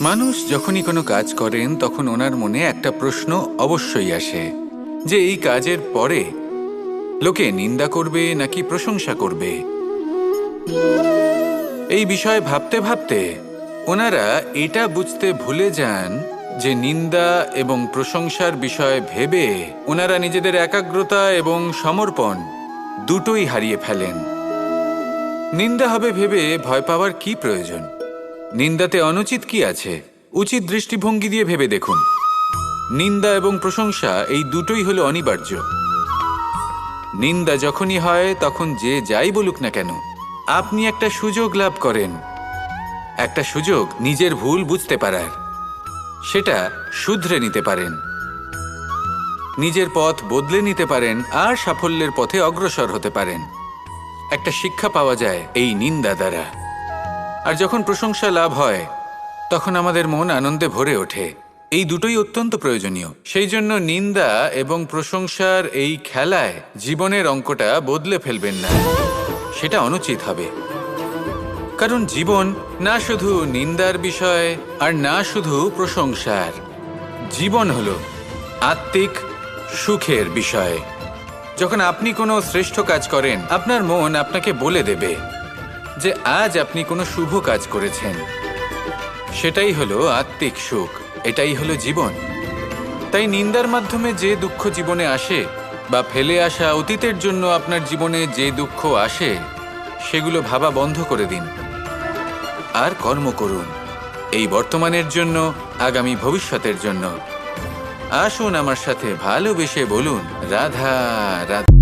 মানুষ যখনই কোনো কাজ করেন তখন ওনার মনে একটা প্রশ্ন অবশ্যই আসে যে এই কাজের পরে লোকে নিন্দা করবে নাকি প্রশংসা করবে। এই বিষয়ে ভাবতে ভাবতে ওনারা এটা বুঝতে ভুলে যান যে নিন্দা এবং প্রশংসার বিষয় ভেবে ওনারা নিজেদের একাগ্রতা এবং সমর্পণ দুটোই হারিয়ে ফেলেন। নিন্দা হবে ভেবে ভয় পাওয়ার কি প্রয়োজন? নিন্দাতে অনুচিত কি আছে? উচিত দৃষ্টিভঙ্গি দিয়ে ভেবে দেখুন। নিন্দা এবং প্রশংসা এই দুটোই হলো অনিবার্য। নিন্দা যখনই হয় তখন যে যাই বলুক না কেন আপনি একটা সুযোগ লাভ করেন, একটা সুযোগ নিজের ভুল বুঝতে পারার, সেটা শুধরে নিতে পারেন, নিজের পথ বদলে নিতে পারেন আর সাফল্যের পথে অগ্রসর হতে পারেন। একটা শিক্ষা পাওয়া যায় এই নিন্দা দ্বারা। আর যখন প্রশংসা লাভ হয় তখন আমাদের মন আনন্দে ভরে ওঠে। এই দুটোই অত্যন্ত প্রয়োজনীয়। সেই জন্য নিন্দা এবং প্রশংসার এই খেলায় জীবনের অঙ্কটা বদলে ফেলবেন না, সেটা অনুচিত হবে। কারণ জীবন না শুধু নিন্দার বিষয় আর না শুধু প্রশংসার, জীবন হলো আত্মিক সুখের বিষয়। যখন আপনি কোনো শ্রেষ্ঠ কাজ করেন আপনার মন আপনাকে বলে দেবে যে আজ আপনি কোনো শুভ কাজ করেছেন। সেটাই হলো আত্মিক সুখ, এটাই হলো জীবন। তাই নিন্দার মাধ্যমে যে দুঃখ জীবনে আসে বা ফেলে আসা অতীতের জন্য আপনার জীবনে যে দুঃখ আসে সেগুলো ভাবা বন্ধ করে দিন আর কর্ম করুন এই বর্তমানের জন্য, আগামী ভবিষ্যতের জন্য। আসুন আমার সাথে ভালোবেসে বলুন রাধা রাধা।